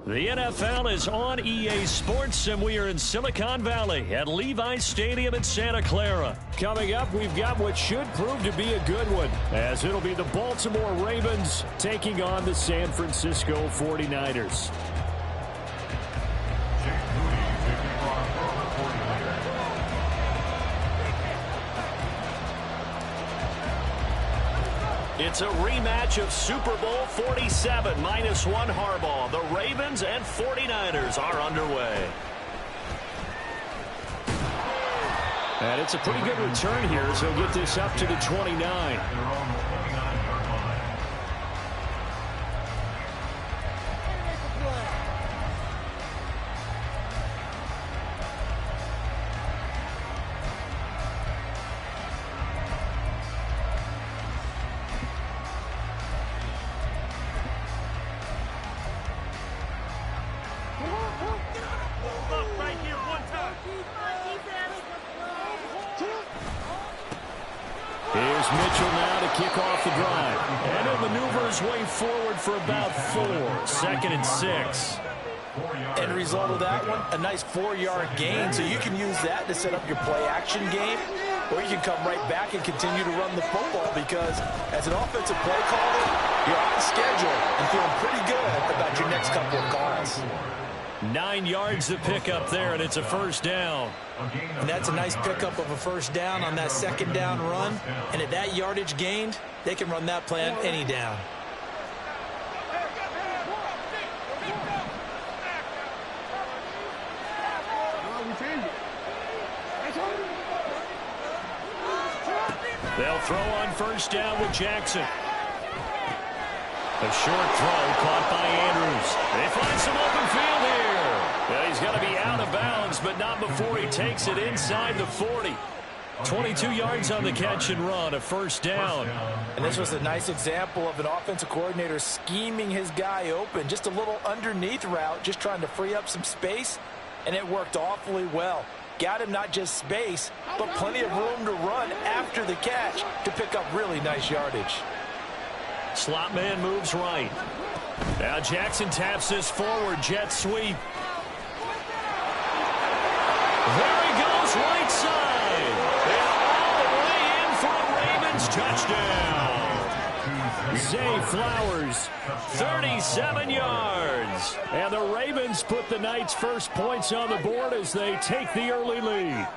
The NFL is on EA Sports, and we are in Silicon Valley at Levi's Stadium in Santa Clara. Coming up, we've got what should prove to be a good one, as it'll be the Baltimore Ravens taking on the San Francisco 49ers. It's a rematch of Super Bowl 47, -1 Harbaugh. The Ravens and 49ers are underway. And it's a pretty good return here, so he'll get this up to the 29. Here's Mitchell now to kick off the drive. And he'll maneuver his way forward for about 4. 2nd and 6. End result of that one, a nice 4-yard gain, so you can use that to set up your play-action game. or you can come right back and continue to run the football, because as an offensive play caller, you're on schedule and feeling pretty good about your next couple of calls. 9 yards to pick up there, and it's a first down. And that's a nice pickup of a first down on that second down run. And at that yardage gained, they can run that play on any down. They'll throw on first down with Jackson. A short throw caught by Andrews. They find some open field here. Well, he's got to be out of bounds, but not before he takes it inside the 40. 22 yards on the catch and run, a first down. And this was a nice example of an offensive coordinator scheming his guy open. Just a little underneath route, just trying to free up some space, and it worked awfully well. Got him not just space, but plenty of room to run after the catch to pick up really nice yardage. Slot man moves right. Now Jackson taps this forward, jet sweep. There he goes, right side. And all the way in for a Ravens touchdown. Zay Flowers, 37 yards. And the Ravens put the Knights' first points on the board as they take the early lead.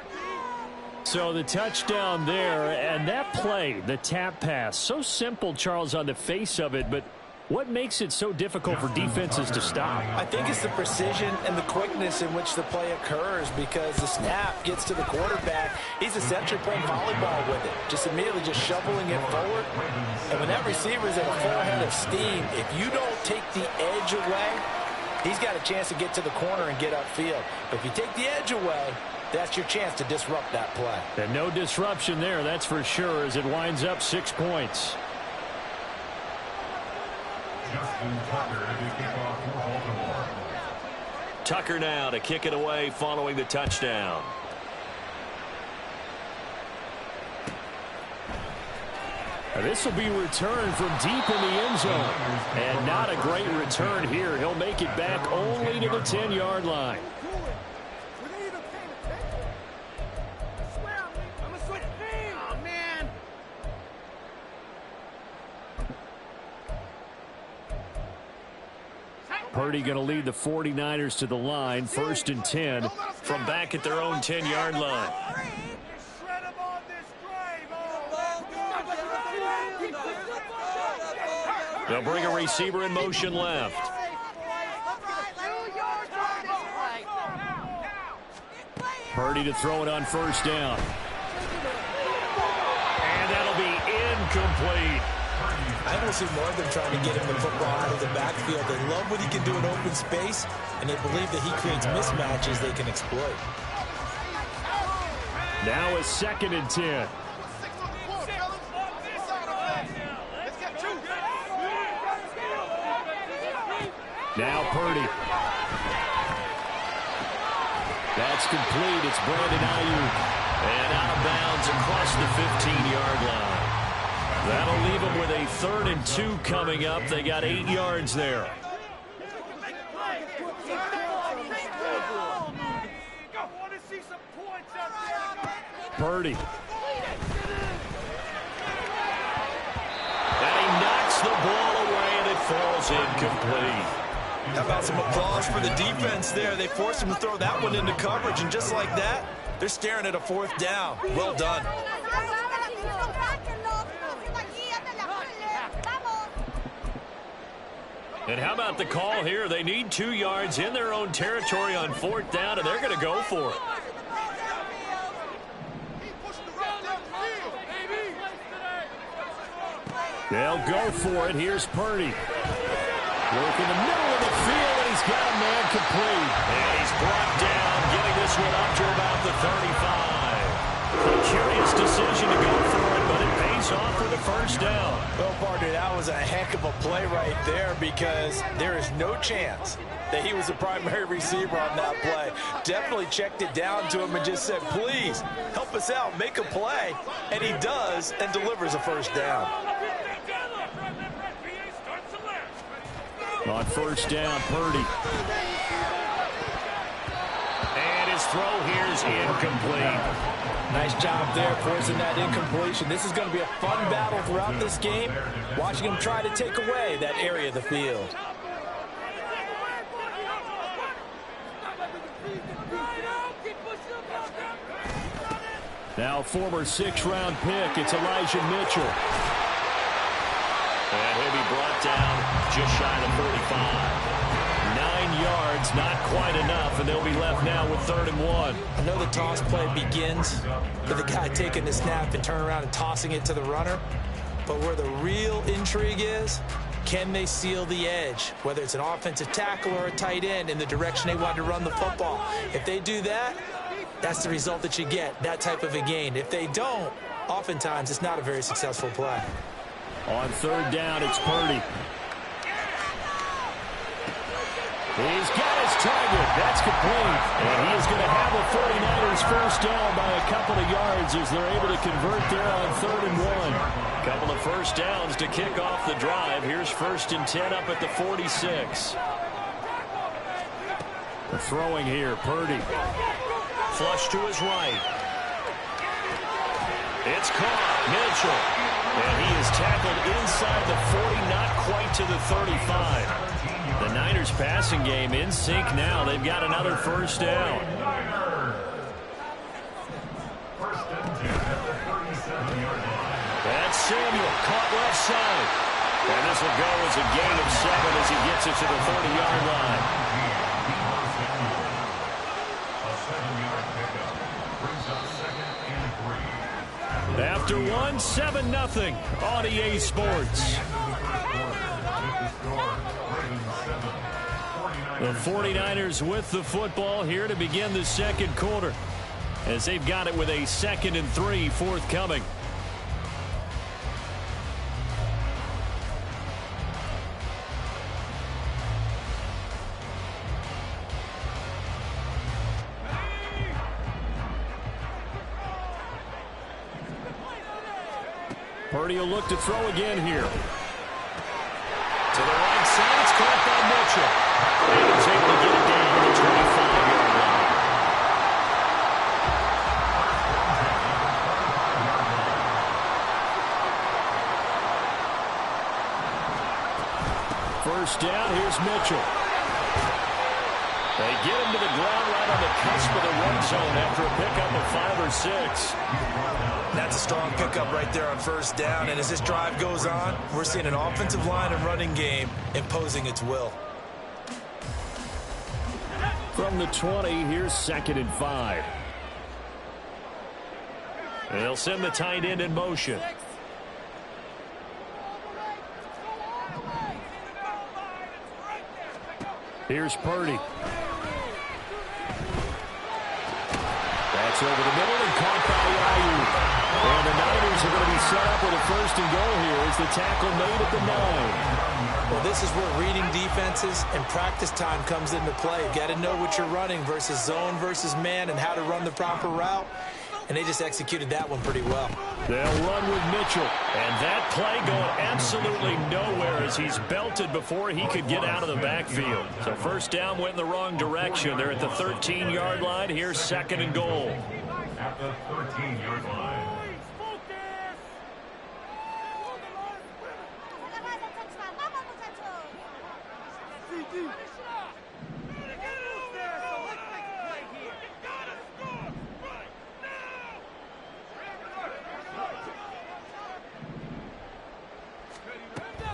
So the touchdown there, and that play, the tap pass, so simple, Charles, on the face of it, but what makes it so difficult for defenses to stop? I think it's the precision and the quickness in which the play occurs, because the snap gets to the quarterback. He's essentially playing volleyball with it, just immediately just shoveling it forward. And when that receiver is at a full head of steam, if you don't take the edge away, he's got a chance to get to the corner and get upfield. But if you take the edge away, that's your chance to disrupt that play. And no disruption there, that's for sure, as it winds up 6 points. Tucker now to kick it away following the touchdown. This will be returned from deep in the end zone. And not a great return here. He'll make it back only to the 10-yard line. Purdy going to lead the 49ers to the line, 1st and 10 from back at their own 10-yard line. They'll bring a receiver in motion left. Purdy to throw it on first down. And that'll be incomplete. I don't see more of them trying to get him the football out of the backfield. They love what he can do in open space, and they believe that he creates mismatches they can exploit. Now a 2nd and 10. Now Purdy. That's complete. It's Brandon Ayuk. And out of bounds across the 15-yard line. That'll leave them with a 3rd and 2 coming up. They got 8 yards there. Purdy. And he knocks the ball away, and it falls incomplete. How about some applause for the defense there? They forced him to throw that one into coverage, and just like that, they're staring at a 4th down. Well done. And how about the call here? They need 2 yards in their own territory on 4th down, and they're going to go for it. They'll go for it. Here's Purdy. Work in the middle of the field, and he's got a man complete. And he's brought down, getting this one up to about the 35. A curious decision to go for it, but it pays off for the first down. Well, partner, that was a heck of a play right there, because there is no chance that he was the primary receiver on that play. Definitely checked it down to him and just said, please, help us out, make a play. And he does, and delivers a first down. On first down, Purdy. And his throw here's incomplete. Nice job there forcing that incompletion. This is going to be a fun battle throughout this game, watching him try to take away that area of the field. Now former 6th-round pick, it's Elijah Mitchell. And he'll be brought down just shy of 35. 9 yards, not quite enough, and they'll be left now with 3rd and 1. I know the toss play begins with the guy taking the snap and turning around and tossing it to the runner. But where the real intrigue is, can they seal the edge, whether it's an offensive tackle or a tight end, in the direction they want to run the football? If they do that, that's the result that you get, that type of a gain. If they don't, oftentimes it's not a very successful play. On 3rd down, it's Purdy. He's got his target. That's complete. And he is going to have the 49ers first down by a couple of yards as they're able to convert there on 3rd and 1. Couple of first downs to kick off the drive. Here's 1st and 10 up at the 46. The throwing here, Purdy. Flush to his right. It's caught. Mitchell. And he is tackled inside the 40, not quite to the 35. The Niners passing game in sync now. They've got another first down. That's Samuel caught left side. And this will go as a gain of 7 as he gets it to the 30-yard line. After 1, 7-0 on EA Sports. The 49ers with the football here to begin the 2nd quarter, as they've got it with a 2nd and 3 forthcoming. Purdy will look to throw again here. To the right side, it's caught by Mitchell. And he's able to get it down to the 25-yard line. First down, here's Mitchell. They get him to the ground right on the cusp of the red zone after a pickup of 5 or 6. That's a strong pickup right there on 1st down. And as this drive goes on, we're seeing an offensive line and running game imposing its will. From the 20, here's 2nd and 5. They'll send the tight end in motion. Here's Purdy. That's over the middle and caught by Ayuk. And the Niners are going to be set up with a 1st and goal here as the tackle made at the 9. Well, this is where reading defenses and practice time comes into play. You got to know what you're running versus zone versus man and how to run the proper route. And they just executed that one pretty well. They'll run with Mitchell. And that play going absolutely nowhere as he's belted before he could get out of the backfield. So 1st down went in the wrong direction. They're at the 13-yard line. Here's 2nd and goal. At the 13-yard line.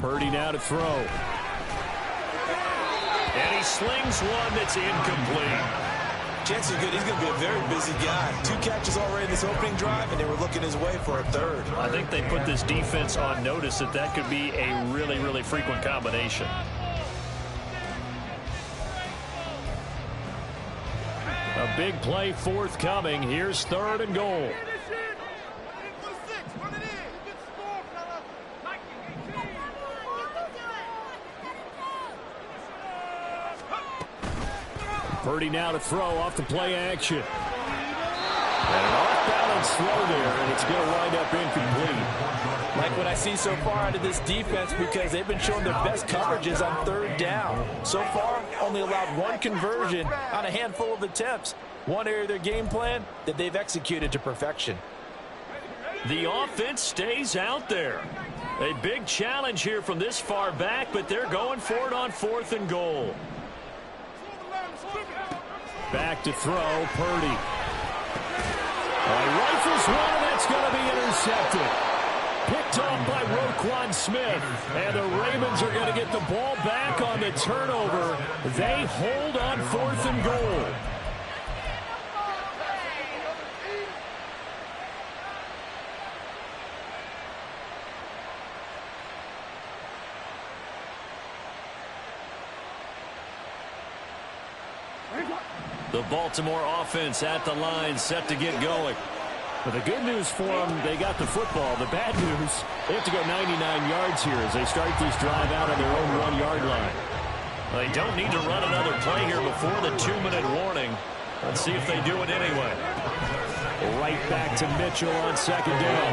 Purdy now to throw. And he slings one that's incomplete. Chances are good he's going to be a very busy guy. 2 catches already in this opening drive, and they were looking his way for a 3rd. I think they put this defense on notice that that could be a really, really frequent combination. A big play forthcoming. Here's 3rd and goal. Purdy now to throw off the play action. And an off-balance throw there, and it's going to wind up incomplete. Like what I see so far out of this defense, because they've been showing their best coverages on 3rd down. So far, only allowed 1 conversion on a handful of attempts. One area of their game plan that they've executed to perfection. The offense stays out there. A big challenge here from this far back, but they're going for it on 4th and goal. Back to throw, Purdy. Rifles one, and that's going to be intercepted. Picked off by Roquan Smith. And the Ravens are going to get the ball back on the turnover. They hold on 4th and goal. The Baltimore offense at the line, set to get going. But the good news for them, they got the football. The bad news, they have to go 99 yards here as they start this drive out on their own 1-yard line. They don't need to run another play here before the 2-minute warning. Let's see if they do it anyway. Right back to Mitchell on 2nd down.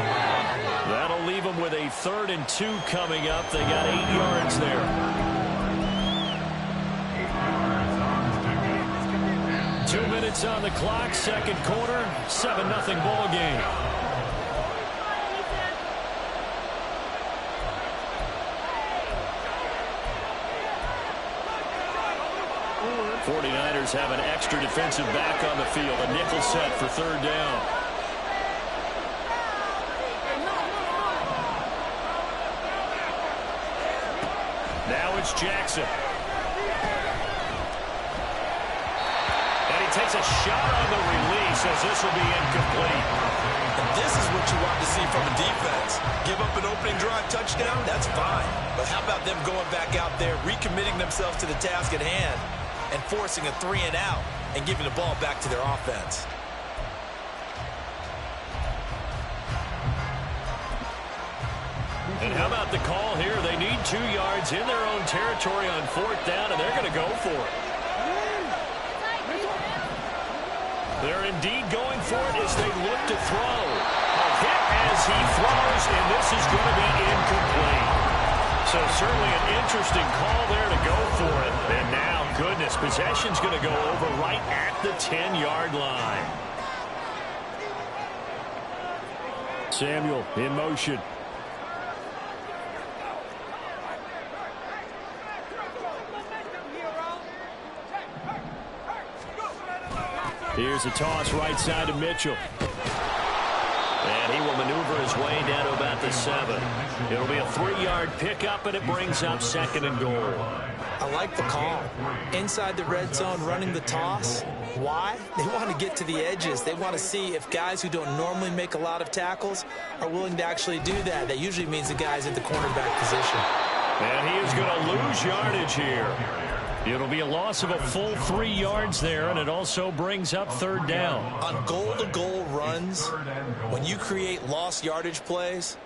That'll leave them with a 3rd and 2 coming up. They got 8 yards there. 2 minutes on the clock, 2nd quarter, 7-0 ball game. '49ers have an extra defensive back on the field, a nickel set for 3rd down. Now it's Jackson. Takes a shot on the release as this will be incomplete. And this is what you want to see from a defense. Give up an opening drive touchdown, that's fine. But how about them going back out there, recommitting themselves to the task at hand, and forcing a 3 and out, and giving the ball back to their offense. And how about the call here? They need 2 yards in their own territory on 4th down, and they're going to go for it. They're indeed going for it as they look to throw. A hit as he throws, and this is going to be incomplete. So certainly an interesting call there to go for it. And now, goodness, possession's going to go over right at the 10-yard line. Samuel in motion. Here's a toss right side to Mitchell. And he will maneuver his way down to about the 7. It'll be a 3-yard pickup, and it brings up 2nd and goal. I like the call. Inside the red zone, running the toss. Why? They want to get to the edges. They want to see if guys who don't normally make a lot of tackles are willing to actually do that. That usually means the guy's at the cornerback position. And he is going to lose yardage here. It'll be a loss of a full 3 yards there, and it also brings up 3rd down. On goal-to-goal runs, when you create lost yardage plays,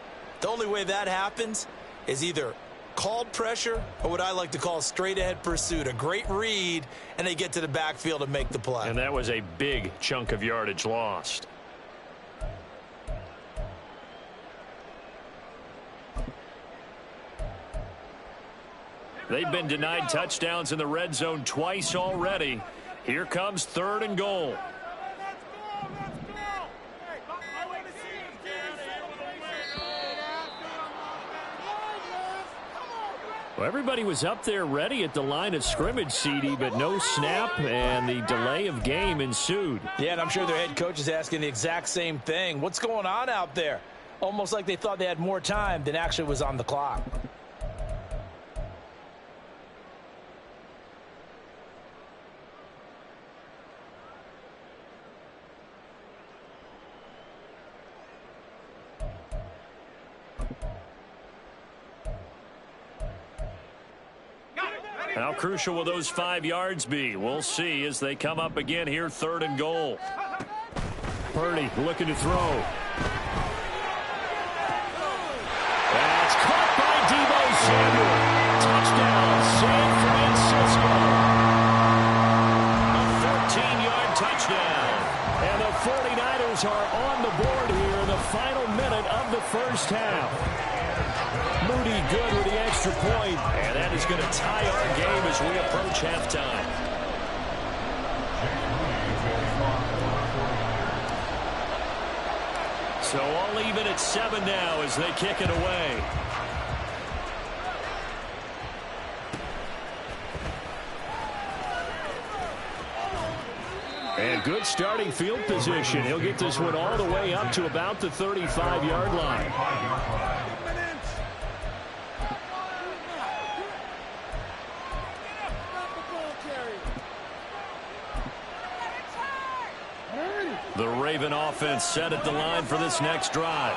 the only way that happens is either called pressure or what I like to call straight-ahead pursuit. A great read, and they get to the backfield and make the play. And that was a big chunk of yardage lost. They've been denied touchdowns in the red zone twice already. Here comes 3rd and goal. Well, everybody was up there ready at the line of scrimmage, CD, but no snap, and the delay of game ensued. Yeah, and I'm sure their head coach is asking the exact same thing. What's going on out there? Almost like they thought they had more time than actually was on the clock. How crucial will those 5 yards be? We'll see as they come up again here, 3rd and goal. Purdy looking to throw. That's caught by Deebo Samuel. Touchdown, San Francisco. A 14-yard touchdown. And the 49ers are on the board here in the final minute of the first half. Moody good with the extra point, and that is going to tie our game as we approach halftime. So all even at 7 now as they kick it away. And good starting field position. He'll get this one all the way up to about the 35-yard line. The Raven offense set at the line for this next drive.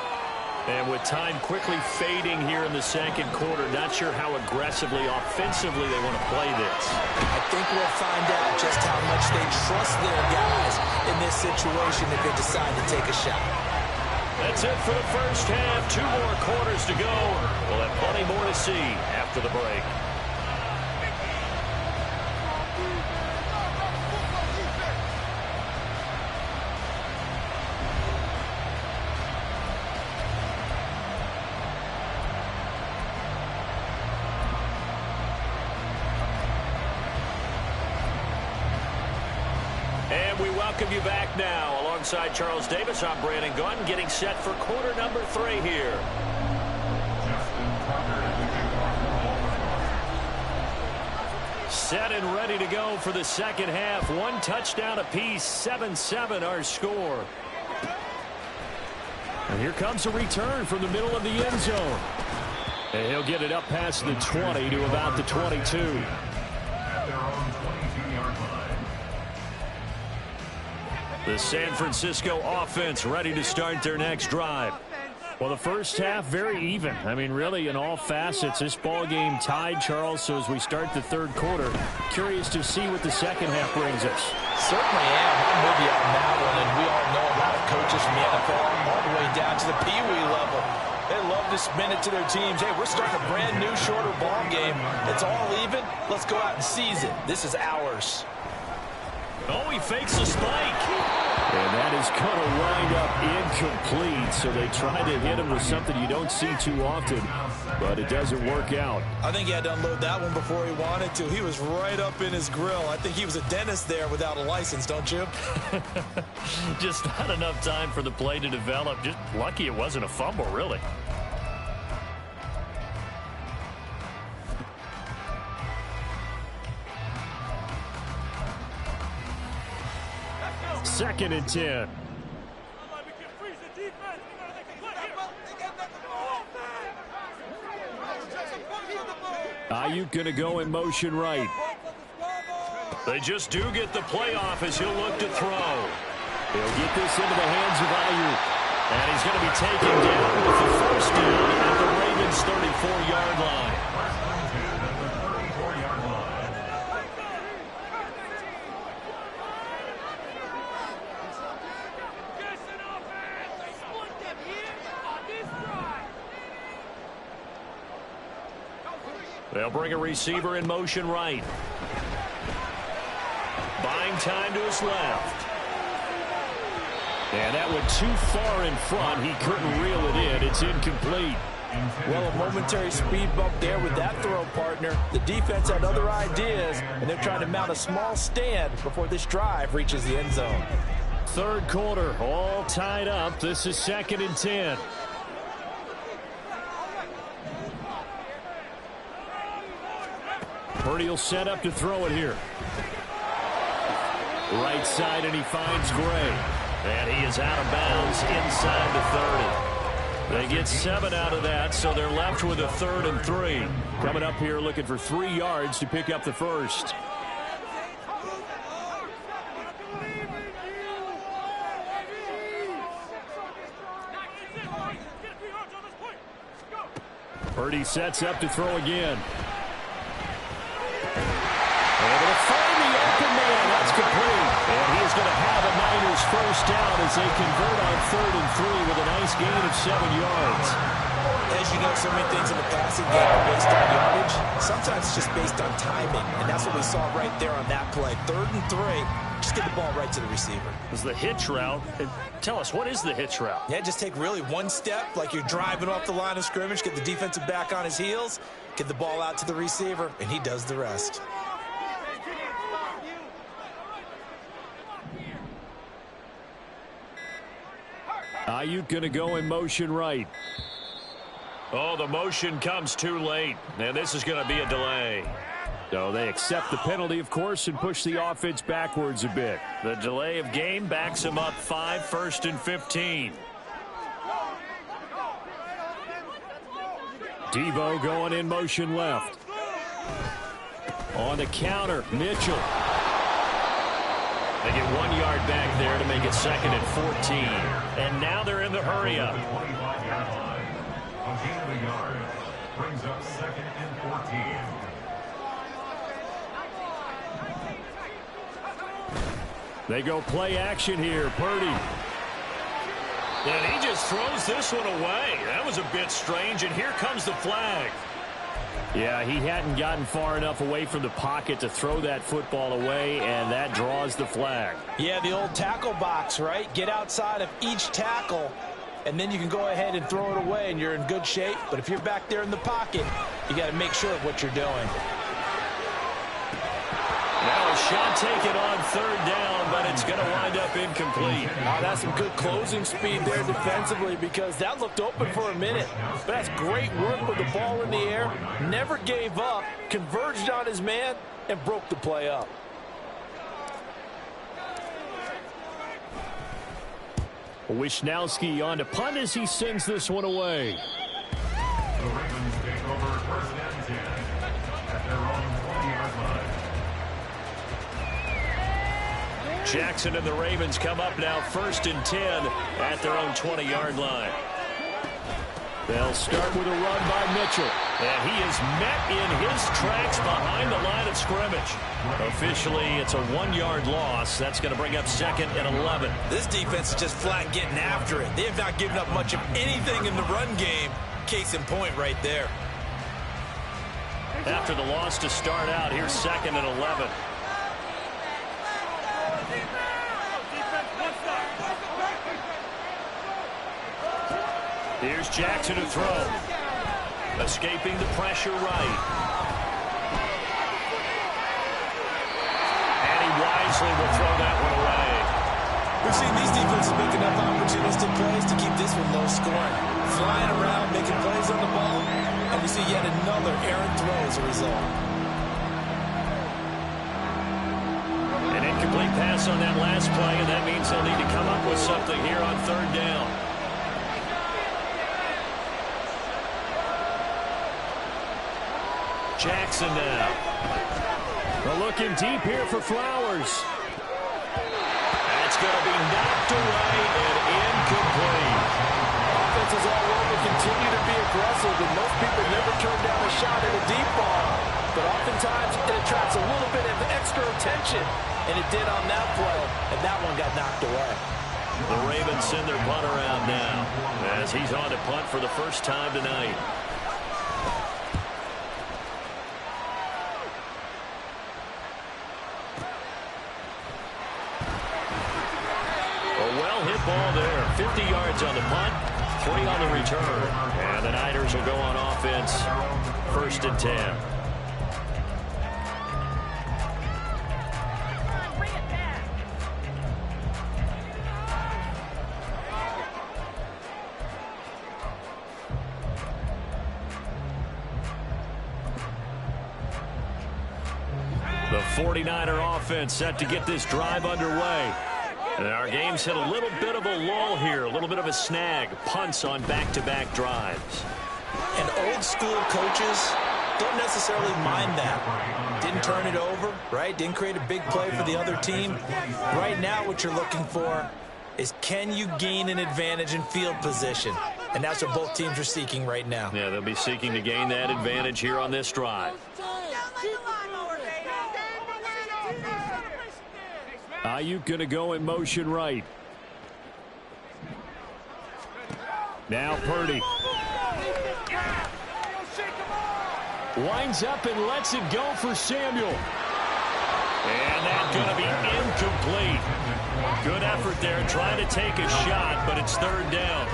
And with time quickly fading here in the second quarter, not sure how aggressively, offensively they want to play this. I think we'll find out just how much they trust their guys in this situation if they decide to take a shot. That's it for the first half. 2 more quarters to go. We'll have plenty more to see after the break. Welcome you back now. Alongside Charles Davis, I'm Brandon Gunn, getting set for quarter number 3 here. Set and ready to go for the second half. 1 touchdown apiece, 7-7 our score. And here comes a return from the middle of the end zone. And he'll get it up past the 20 to about the 22. The San Francisco offense ready to start their next drive. Well, the first half very even. I mean, really, in all facets, this ball game tied, Charles. So as we start the third quarter, curious to see what the second half brings us. Certainly am. I'm with you on that one. And we all know a lot of coaches from the NFL all the way down to the Pee-wee level. They love to spin it to their teams. Hey, we're starting a brand new, shorter ball game. It's all even. Let's go out and seize it. This is ours. Oh, he fakes a spike. And that is going to wind up incomplete. So they try to hit him with something you don't see too often, but it doesn't work out. I think he had to unload that one before he wanted to. He was right up in his grill. I think he was a dentist there without a license, don't you? Just not enough time for the play to develop. Just lucky it wasn't a fumble, really. Second and 10. Ayuk going to go in motion right. They just do get the play off as he'll look to throw. He'll get this into the hands of Ayuk. And he's going to be taken down with the first down at the Ravens' 34-yard line. They'll bring a receiver in motion right. Buying time to his left. And that went too far in front. He couldn't reel it in. It's incomplete. Well, a momentary speed bump there with that throw, partner. The defense had other ideas, and they're trying to mount a small stand before this drive reaches the end zone. Third quarter, all tied up. This is second and 10. Purdy will set up to throw it here. Right side, and he finds Gray. And he is out of bounds inside the 30. They get 7 out of that, so they're left with a 3rd and 3. Coming up here looking for 3 yards to pick up the first. Purdy sets up to throw again. Able to find the open man. That's complete. And he is going to have a Niners first down as they convert on 3rd and 3 with a nice gain of 7 yards. As you know, so many things in the passing game are based on yardage. Sometimes it's just based on timing, and that's what we saw right there on that play. 3rd and 3. Just get the ball right to the receiver. This is the hitch route. Tell us, what is the hitch route? Yeah, just take really one step like you're driving off the line of scrimmage, get the defensive back on his heels, get the ball out to the receiver, and he does the rest. Ayuk going to go in motion right. Oh, the motion comes too late, and this is going to be a delay. So they accept the penalty, of course, and push the offense backwards a bit. The delay of game backs him up 5, 1st and 15. Devo going in motion left. On the counter, Mitchell. They get 1 yard back there to make it 2nd and 14. And now they're in the hurry up. Brings up 2nd and 14. They go play action here. Purdy. And he just throws this one away. That was a bit strange, and here comes the flag. Yeah, he hadn't gotten far enough away from the pocket to throw that football away, and that draws the flag. Yeah, the old tackle box, right? Get outside of each tackle, and then you can go ahead and throw it away, and you're in good shape. But if you're back there in the pocket, you got to make sure of what you're doing. Now a shot taken on 3rd down, but it's going to wind up incomplete. That's some good closing speed there defensively, because that looked open for a minute. But that's great work with the ball in the air. Never gave up, converged on his man, and broke the play up. Wishnowski on to punt as he sends this one away. The Ravens take over 1st and 10 at their own 20-yard line. Jackson and the Ravens come up now 1st and 10 at their own 20-yard line. They'll start with a run by Mitchell. And he is met in his tracks behind the line of scrimmage. Officially, it's a 1-yard loss. That's going to bring up 2nd and 11. This defense is just flat getting after it. They have not given up much of anything in the run game. Case in point right there. After the loss to start out, here's 2nd and 11. Here's Jackson to throw. Escaping the pressure right. And he wisely will throw that one away. We've seen these defenses make enough opportunistic plays to keep this one low scoring. Flying around, making plays on the ball, and we see yet another errant throw as a result. An incomplete pass on that last play, and that means they'll need to come up with something here on 3rd down. Jackson now. They're looking deep here for Flowers. That's going to be knocked away and incomplete. Offenses all over continue to be aggressive, and most people never turn down a shot at a deep ball. But oftentimes it attracts a little bit of extra attention, and it did on that play, and that one got knocked away. The Ravens send their punter out now as he's on to punt for the first time tonight. Well-hit ball there. 50 yards on the punt, 3 on the return. And the Niners will go on offense, 1st and 10. The 49er offense set to get this drive underway. And our game's hit a little bit of a lull here, a little bit of a snag. Punts on back-to-back drives. And old school coaches don't necessarily mind that. Didn't turn it over, right? Didn't create a big play for the other team. Right now what you're looking for is, can you gain an advantage in field position? And that's what both teams are seeking right now. Yeah, they'll be seeking to gain that advantage here on this drive. Ayuk going to go in motion right. Now Purdy. Winds up and lets it go for Samuel. And that's going to be incomplete. Good effort there trying to take a shot, but it's 3rd down.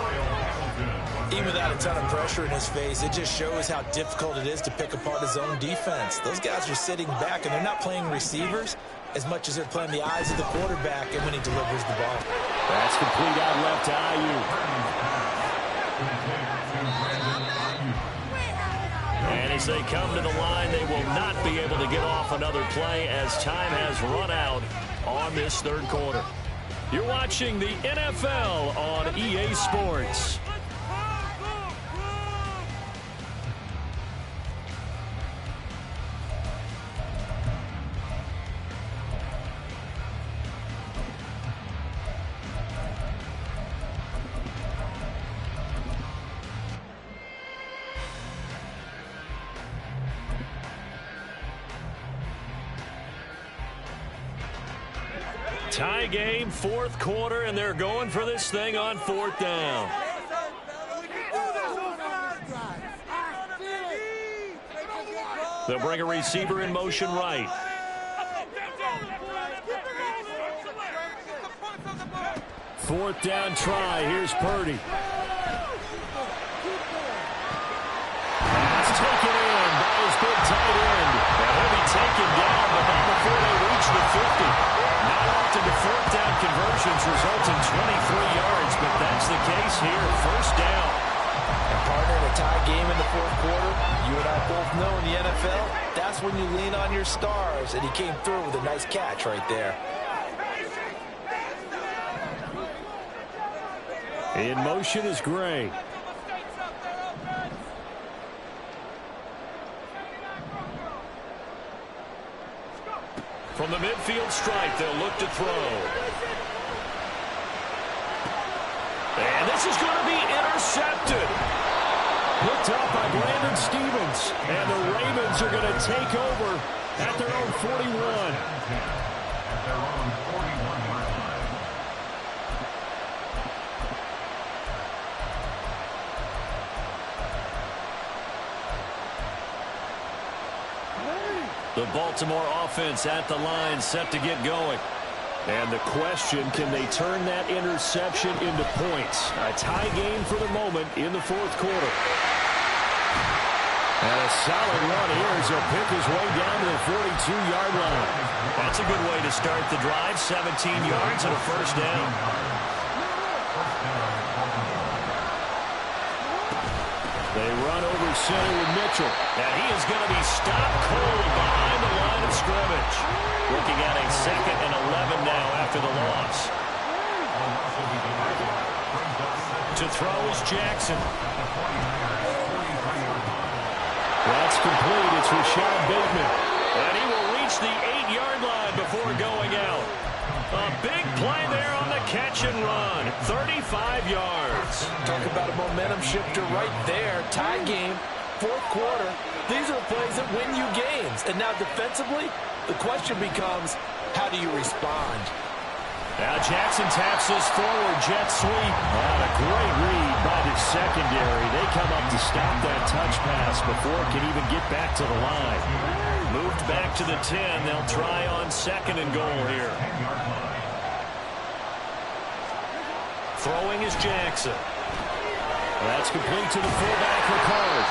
Even without a ton of pressure in his face, it just shows how difficult it is to pick apart his own defense. Those guys are sitting back, and they're not playing receivers as much as they're playing the eyes of the quarterback and when he delivers the ball. That's complete out left to Ayuk. And as they come to the line, they will not be able to get off another play as time has run out on this third quarter. You're watching the NFL on EA Sports. Tie game, fourth quarter, and they're going for this thing on fourth down. They'll bring a receiver in motion right. Fourth down try. Here's Purdy. That's taken in by his big tight end. And he'll be taken down, but not before they reach the 50. Not often the fourth down conversions result in 23 yards, but that's the case here. First down. And partner, in a tie game in the fourth quarter, you and I both know in the NFL, that's when you lean on your stars, and he came through with a nice catch right there. In motion is Gray. From the midfield stripe, they'll look to throw. And this is going to be intercepted. Picked up by Brandon Stevens. And the Ravens are going to take over at their own 41. At their own 41-yard line. The Baltimore offense at the line, set to get going. And the question, can they turn that interception into points? A tie game for the moment in the fourth quarter. And a solid run here as he'll pick his way down to the 42-yard line. That's a good way to start the drive. 17 yards and a first down. They run over center with Mitchell. And he is going to be stopped cold behind the line of scrimmage. Looking at a 2nd and 11 now after the loss. To throw is Jackson. That's complete. It's Rashad Bateman. And he will reach the 8-yard line before going out. A big play there on the catch and run. 35 yards. Talk about a momentum shifter right there. Tie game, fourth quarter. These are plays that win you games. And now defensively, the question becomes, how do you respond? Now Jackson taps this forward, jet sweep. And a great read by the secondary. They come up to stop that touch pass before it can even get back to the line. Moved back to the 10. They'll try on 2nd and goal here. Throwing is Jackson. That's complete to the fullback, Ricard.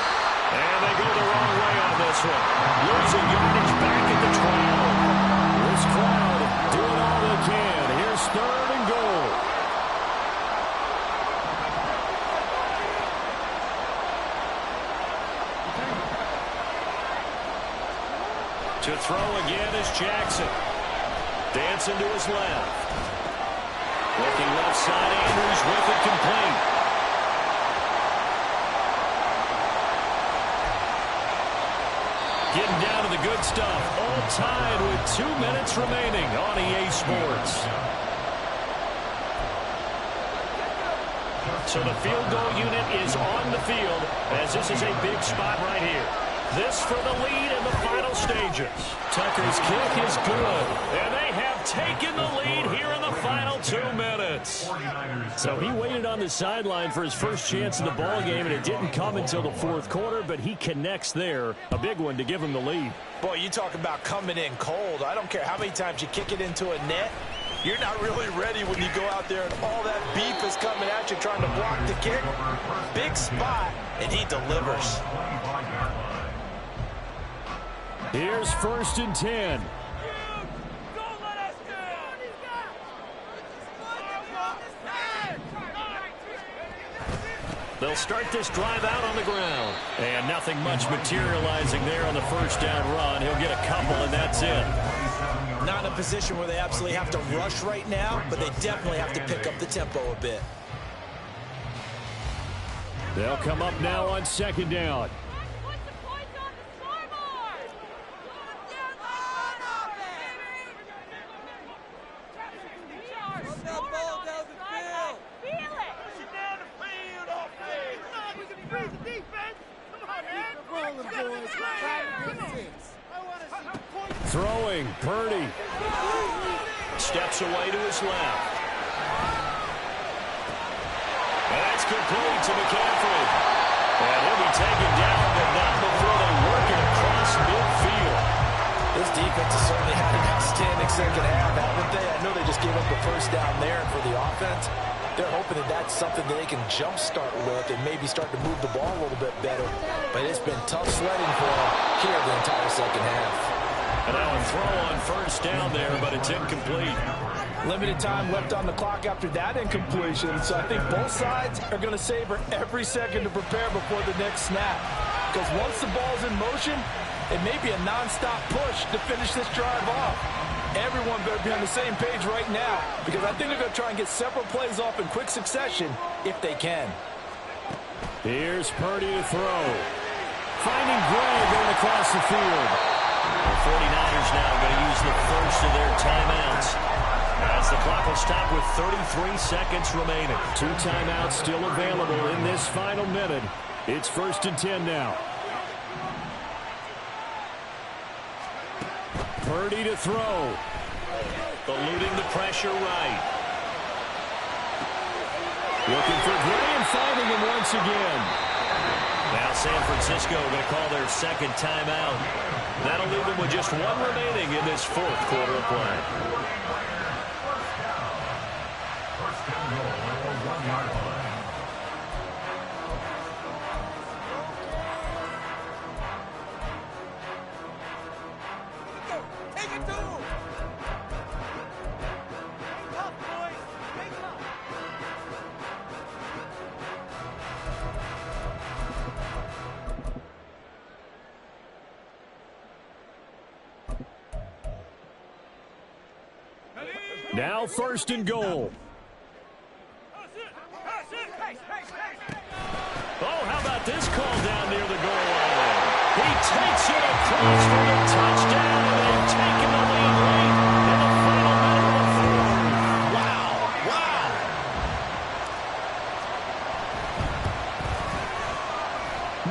And they go the wrong way on this one. Losing yardage back at the 12. This crowd doing all they can. Here's 3rd and goal. To throw again is Jackson. Dancing to his left. Looking left side, Andrews with it complete. Getting down to the good stuff. All tied with 2 minutes remaining on EA Sports. So the field goal unit is on the field as this is a big spot right here. This for the lead in the final stages. Tucker's kick is good. And they have taken the lead here in the final 2 minutes. So he waited on the sideline for his first chance in the ball game, and it didn't come until the fourth quarter, but he connects there. A big one to give him the lead. Boy, you talk about coming in cold. I don't care how many times you kick it into a net. You're not really ready when you go out there and all that beef is coming at you trying to block the kick. Big spot, and he delivers. Here's 1st and 10. They'll start this drive out on the ground. And nothing much materializing there on the first down run. He'll get a couple, and that's it. Not in a position where they absolutely have to rush right now, but they definitely have to pick up the tempo a bit. They'll come up now on second down. Throwing, Purdy. Steps away to his left. And that's complete to McCaffrey. And he'll be taken down, but not before they work it across midfield. This defense has certainly had an outstanding second half, haven't they? I know they just gave up the first down there for the offense. They're hoping that that's something that they can jumpstart with and maybe start to move the ball a little bit better. But it's been tough sledding for them here the entire second half. And now a throw on first down there, but it's incomplete. Limited time left on the clock after that incompletion, so I think both sides are going to savor every second to prepare before the next snap. Because once the ball's in motion, it may be a nonstop push to finish this drive off. Everyone better be on the same page right now, because I think they're going to try and get several plays off in quick succession if they can. Here's Purdy to throw. Finding Gray going across the field. The 49ers now going to use the first of their timeouts, as the clock will stop with 33 seconds remaining. 2 timeouts still available in this final minute. It's 1st and 10 now. Purdy to throw. Eluding the pressure right. Looking for Gray and finding him once again. Now San Francisco going to call their second timeout. That'll leave them with just 1 remaining in this 4th quarter of play. First and goal, 1-yard line. Take it to him! Up, boys! Take it up! Now 1st and goal. Oh, how about this call down near the goal line? He takes it across for the touchdown, and they've taken the lead late in the final minute of the 4th. Wow, wow.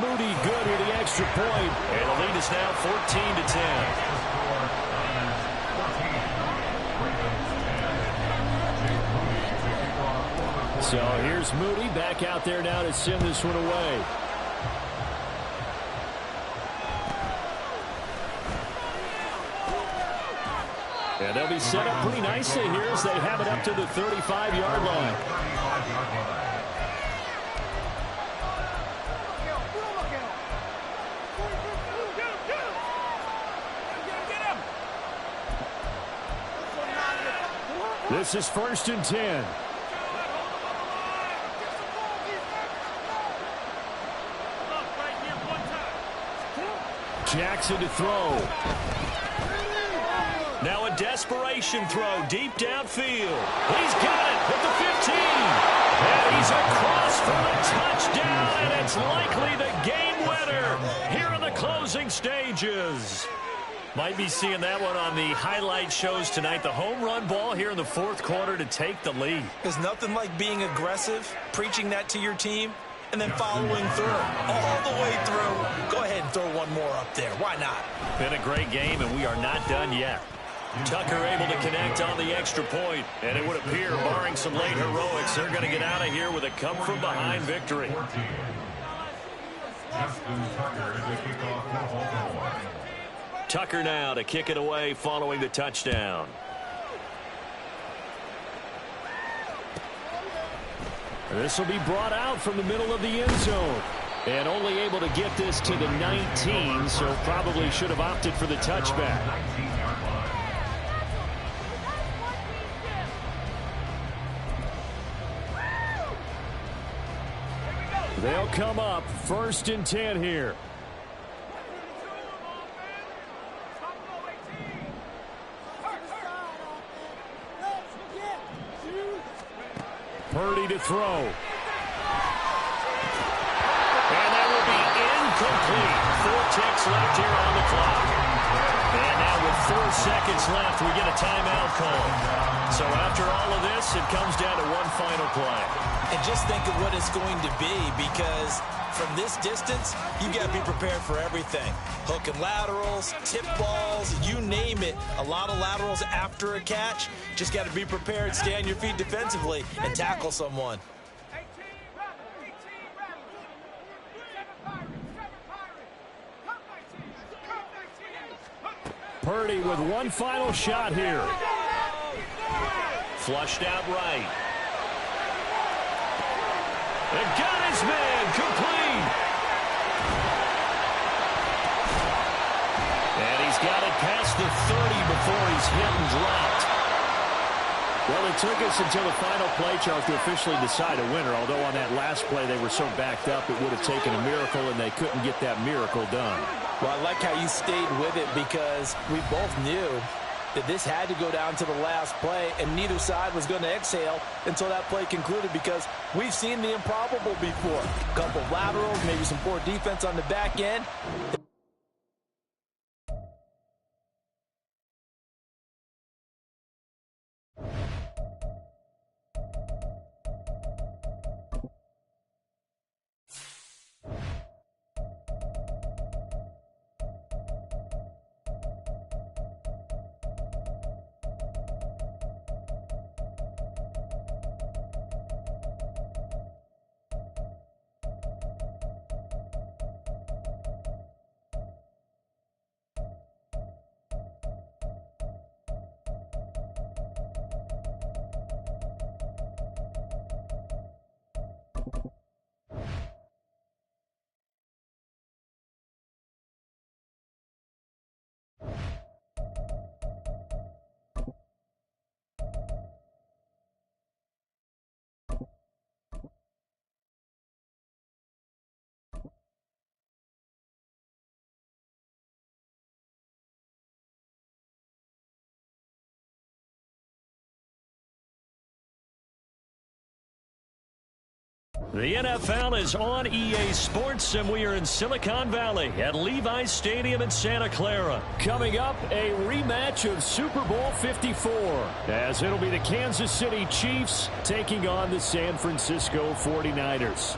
Moody good at the extra point. And the lead is now 14-10. So here's Moody back out there now to send this one away. And they'll be set up pretty nicely here as they have it up to the 35-yard line. This is 1st and 10. Jackson to throw. Now a desperation throw deep downfield. He's got it at the 15. And he's across for the touchdown, and it's likely the game winner here in the closing stages. Might be seeing that one on the highlight shows tonight. The home run ball here in the 4th quarter to take the lead. There's nothing like being aggressive, preaching that to your team, and then following through all the way through. Go ahead and throw one more up there. Why not? Been a great game, and we are not done yet. Tucker able to connect on the extra point, and it would appear, barring some late heroics, they're going to get out of here with a come-from-behind victory. Tucker now to kick it away following the touchdown. This will be brought out from the middle of the end zone. And only able to get this to the 19, so probably should have opted for the touchback. They'll come up 1st and 10 here. Purdy to throw. And that will be incomplete. 4 ticks left here on the clock. And now with 4 seconds left, we get a timeout call. So after all of this, it comes down to one final play. And just think of what it's going to be, because from this distance, you've got to be prepared for everything. Hook and laterals, tip balls, you name it. A lot of laterals after a catch. Just got to be prepared, stay on your feet defensively, and tackle someone. Purdy with one final shot here. Flushed out right. And got his man complete. And he's got it past the 30 before he's hit and dropped. Well, it took us until the final play, Charles, to officially decide a winner. Although on that last play they were so backed up, it would have taken a miracle, and they couldn't get that miracle done. Well, I like how you stayed with it, because we both knew that this had to go down to the last play, and neither side was going to exhale until that play concluded, because we've seen the improbable before. A couple of laterals, maybe some poor defense on the back end. The NFL is on EA Sports, and we are in Silicon Valley at Levi's Stadium in Santa Clara. Coming up, a rematch of Super Bowl 54, as it'll be the Kansas City Chiefs taking on the San Francisco 49ers.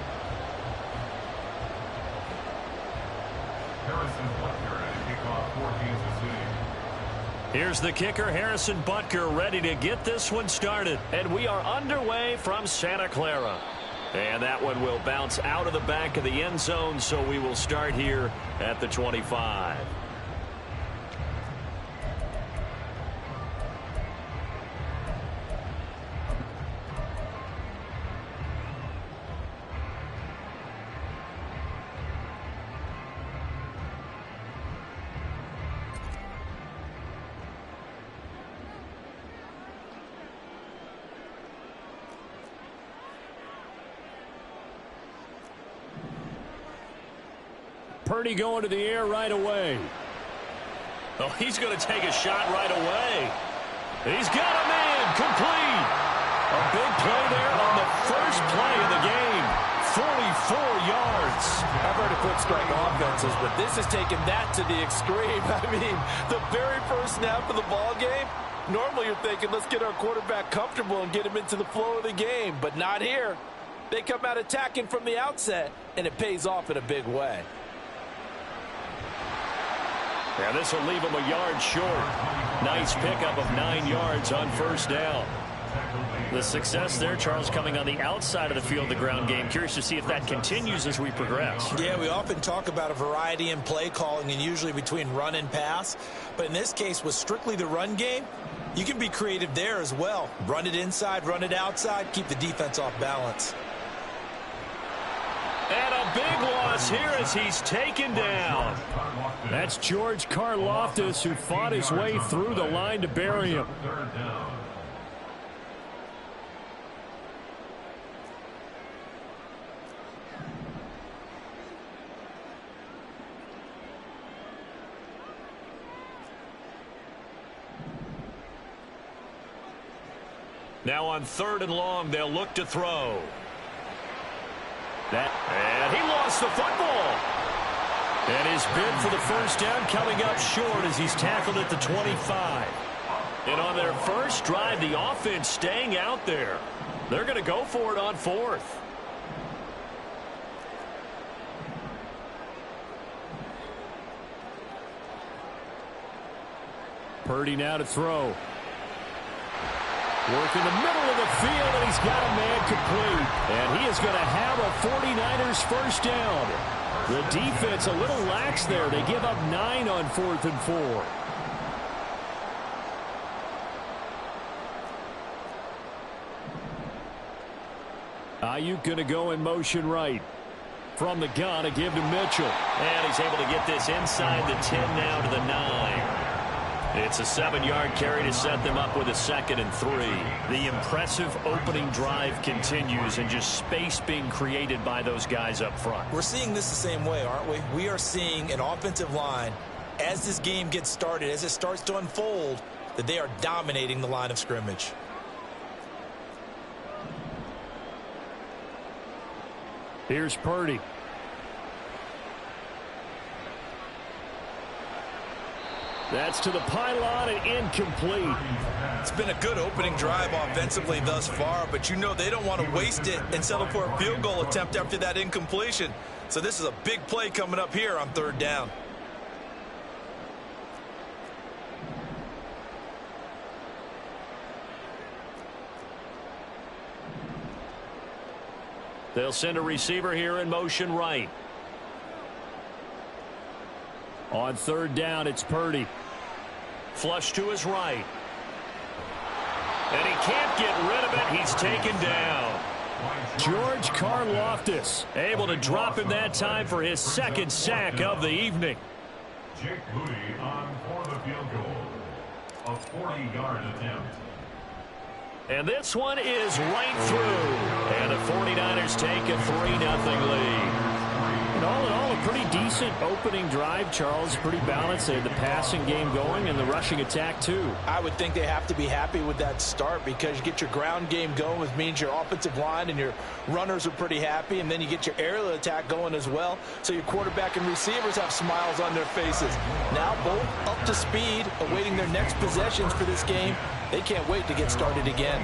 Harrison Butker at kickoff for Kansas City. Here's the kicker, Harrison Butker, ready to get this one started. And we are underway from Santa Clara. And that one will bounce out of the back of the end zone, so we will start here at the 25. Purdy going to the air right away. Oh, he's going to take a shot right away. He's got a man complete. A big play there on the first play of the game. 44 yards. I've heard of quick strike offenses, but this has taken that to the extreme. I mean, the very first snap of the ball game, normally you're thinking, let's get our quarterback comfortable and get him into the flow of the game, but not here. They come out attacking from the outset, and it pays off in a big way. Yeah, this will leave him a yard short. Nice pickup of 9 yards on first down. The success there, Charles, coming on the outside of the field, the ground game. Curious to see if that continues as we progress. Yeah, we often talk about a variety in play calling and usually between run and pass. But in this case, with strictly the run game, you can be creative there as well. Run it inside, run it outside, keep the defense off balance. And a big loss here as he's taken down. That's George Karlaftis, who fought his way through the line to bury him. Now on 3rd and long, they'll look to throw. And he lost the football. And his bid for the first down coming up short as he's tackled at the 25. And on their first drive, the offense staying out there. They're going to go for it on 4th. Purdy now to throw. Work in the middle of the field, and he's got a man complete. And he is going to have a 49ers first down. The defense a little lax there. They give up 9 on 4th and 4. Ayuk going to go in motion right. From the gun, a give to Mitchell. And he's able to get this inside the 10 now to the 9. It's a 7-yard carry to set them up with a 2nd and 3. The impressive opening drive continues, and just space being created by those guys up front. We're seeing this the same way, aren't we? We are seeing an offensive line, as this game gets started, as it starts to unfold, that they are dominating the line of scrimmage. Here's Purdy. That's to the pylon and incomplete. It's been a good opening drive offensively thus far, but you know they don't want to waste it and settle for a field goal attempt after that incompletion. So this is a big play coming up here on 3rd down. They'll send a receiver here in motion right. On 3rd down, it's Purdy. Flush to his right. And he can't get rid of it. He's taken down. George Karlaftis able to drop him that time for his 2nd sack of the evening. Jake Moody on for the field goal. A 40-yard attempt. And this one is right through. And the 49ers take a 3-0 lead. And all in all, a pretty decent opening drive, Charles. Pretty balanced. They had the passing game going and the rushing attack, too. I would think they have to be happy with that start because you get your ground game going, which means your offensive line and your runners are pretty happy, and then you get your aerial attack going as well. So your quarterback and receivers have smiles on their faces. Now both up to speed, awaiting their next possessions for this game. They can't wait to get started again.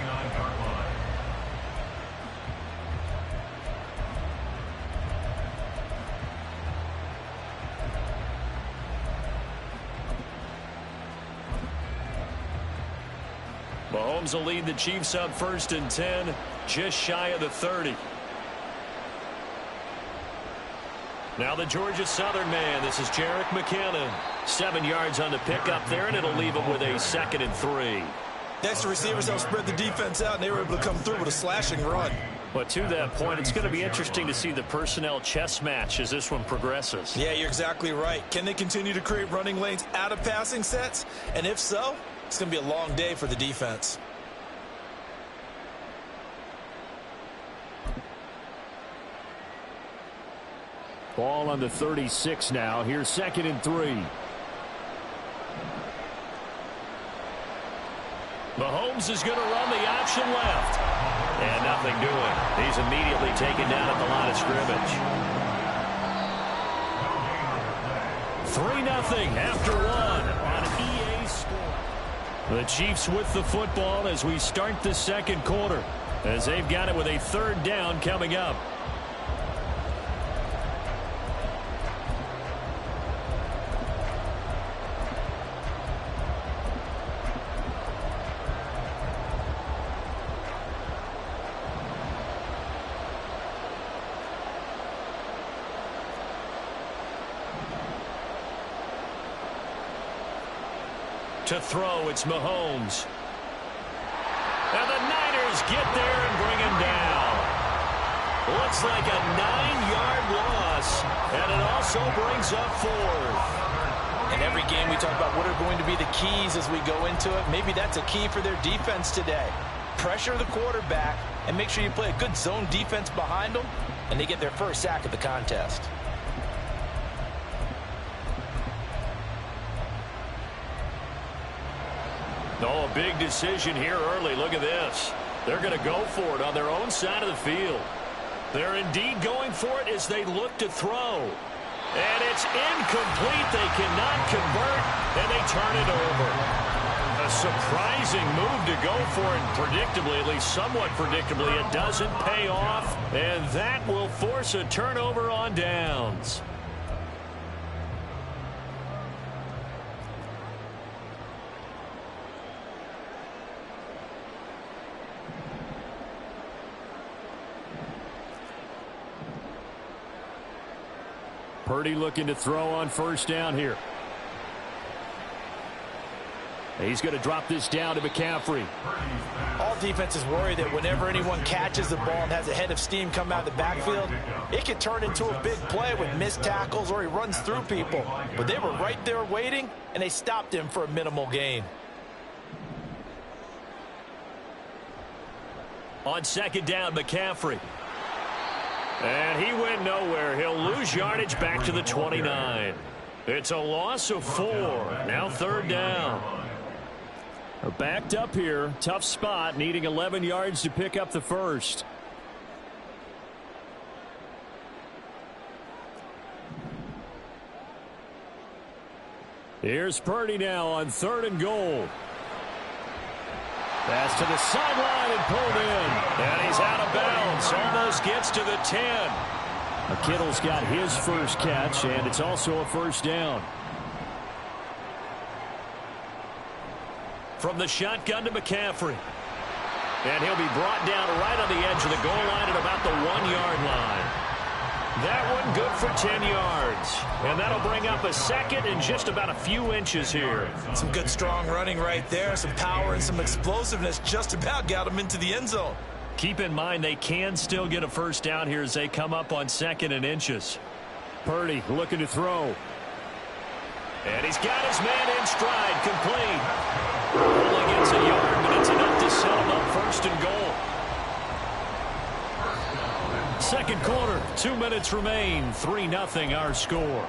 Mahomes will lead the Chiefs up 1st and 10, just shy of the 30. Now the Georgia Southern man. This is Jerick McKinnon. 7 yards on the pickup there, and it'll leave him with a 2nd and 3. The extra receivers helped spread the defense out, and they were able to come through with a slashing run. But to that point, it's going to be interesting to see the personnel chess match as this one progresses. Yeah, you're exactly right. Can they continue to create running lanes out of passing sets? And if so, it's going to be a long day for the defense. Ball on the 36 now. Here's 2nd and 3. Mahomes is going to run the option left. And nothing doing. He's immediately taken down at the line of scrimmage. 3-0 after 1 on EA Sport. The Chiefs with the football as we start the 2nd quarter, as they've got it with a 3rd down coming up. To throw, it's Mahomes. And the Niners get there and bring him down. Looks like a 9-yard loss, and it also brings up 4th. In every game we talk about what are going to be the keys as we go into it. Maybe that's a key for their defense today. Pressure the quarterback and make sure you play a good zone defense behind them, and they get their first sack of the contest. Oh, a big decision here early. Look at this. They're going to go for it on their own side of the field. They're indeed going for it as they look to throw. And it's incomplete. They cannot convert, and they turn it over. A surprising move to go for it. Predictably, at least somewhat predictably, it doesn't pay off. And that will force a turnover on downs. Purdy looking to throw on first down here. He's going to drop this down to McCaffrey. All defenses worry that whenever anyone catches the ball and has a head of steam come out of the backfield, it can turn into a big play with missed tackles or he runs through people. But they were right there waiting, and they stopped him for a minimal gain. On second down, McCaffrey. And he went nowhere. He'll lose yardage back to the 29. It's a loss of 4. Now third down. They're backed up here. Tough spot, needing 11 yards to pick up the first. Here's Purdy now on 3rd and goal. Pass to the sideline and pulled in. And he's out of bounds. Almost gets to the 10. Kittle's got his first catch, and it's also a first down. From the shotgun to McCaffrey. And he'll be brought down right on the edge of the goal line at about the 1-yard line. That one good for 10 yards. And that'll bring up a second and just about a few inches here. Some good strong running right there. Some power and some explosiveness just about got him into the end zone. Keep in mind they can still get a first down here as they come up on 2nd and inches. Purdy looking to throw. And he's got his man in stride, complete. Only gets a yard, but it's enough to set him up 1st and goal. Second quarter, 2 minutes remain. 3-0 our score.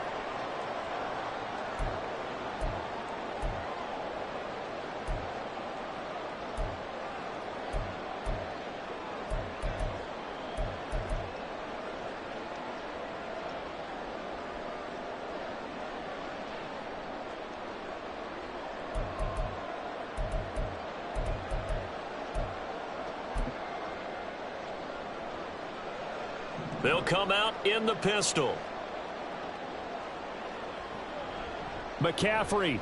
They'll come out in the pistol. McCaffrey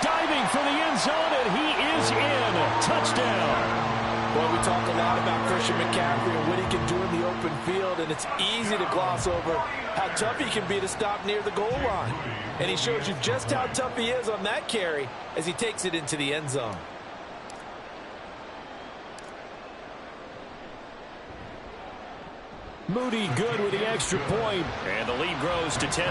diving for the end zone, and he is in. Touchdown. Well, we talk a lot about Christian McCaffrey and what he can do in the open field, and it's easy to gloss over how tough he can be to stop near the goal line. And he shows you just how tough he is on that carry as he takes it into the end zone. Moody good with the extra point. And the lead grows to 10-0.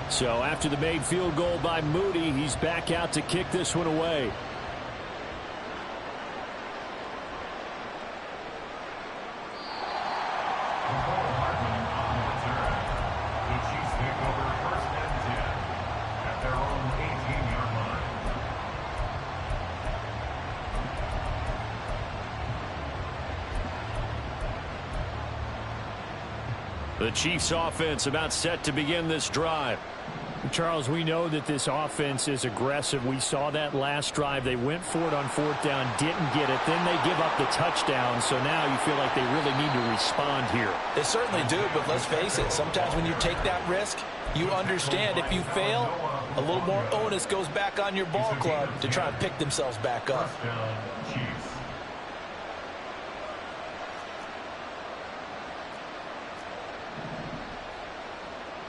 So after the made field goal by Moody, he's back out to kick this one away. The Chiefs offense about set to begin this drive. Charles, we know that this offense is aggressive. We saw that last drive. They went for it on 4th down, didn't get it. Then they give up the touchdown. So now you feel like they really need to respond here. They certainly do, but let's face it. Sometimes when you take that risk, you understand if you fail, a little more onus goes back on your ball club to try and pick themselves back up.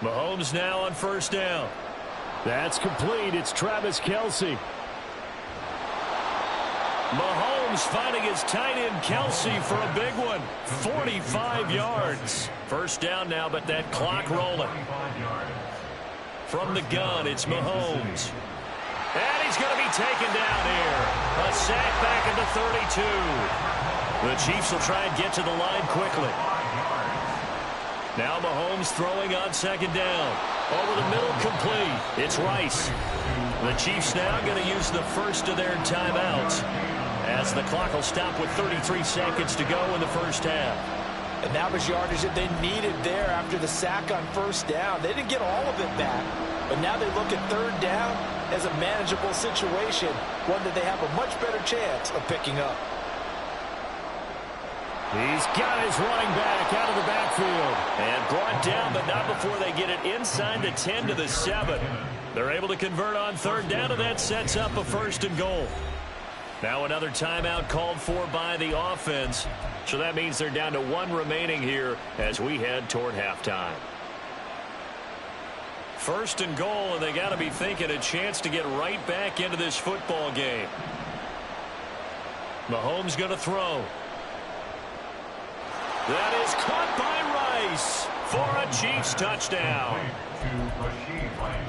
Mahomes now on 1st down. That's complete. It's Travis Kelce. Mahomes finding his tight end Kelce for a big one. 45 yards. 1st down now, but that clock rolling. From the gun, it's Mahomes. And he's going to be taken down here. A sack back at the 32. The Chiefs will try and get to the line quickly. Now Mahomes throwing on second down. Over the middle, complete. It's Rice. The Chiefs now going to use the first of their timeouts, as the clock will stop with 33 seconds to go in the first half. And that was yardage that they needed there after the sack on first down. They didn't get all of it back, but now they look at third down as a manageable situation, one that they have a much better chance of picking up. He's got his running back out of the backfield. And brought down, but not before they get it inside the 10 to the 7. They're able to convert on third down, and that sets up a 1st and goal. Now another timeout called for by the offense. So that means they're down to 1 remaining here as we head toward halftime. 1st and goal, and they got to be thinking a chance to get right back into this football game. Mahomes going to throw. That is caught by Rice for a Chiefs touchdown.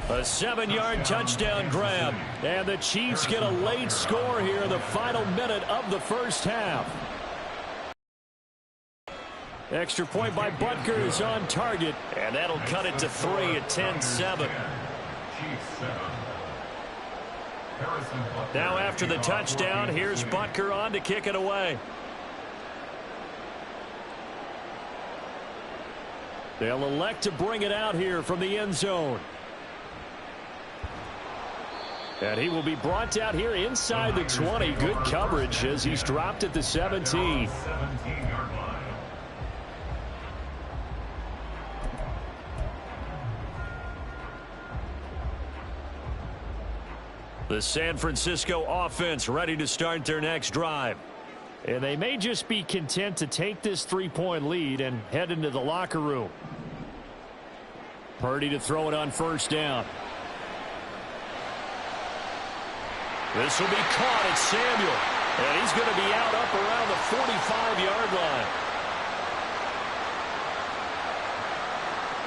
A 7-yard touchdown grab. And the Chiefs get a late score here in the final minute of the first half. Extra point by Butker is on target. And that'll cut it to 3 at 10-7. Now after the touchdown, here's Butker on to kick it away. They'll elect to bring it out here from the end zone. And he will be brought out here inside the 20. Good coverage as he's dropped at the 17. The San Francisco offense ready to start their next drive. And they may just be content to take this 3-point lead and head into the locker room. Purdy to throw it on first down. This will be caught at Samuel. And he's going to be out up around the 45-yard line.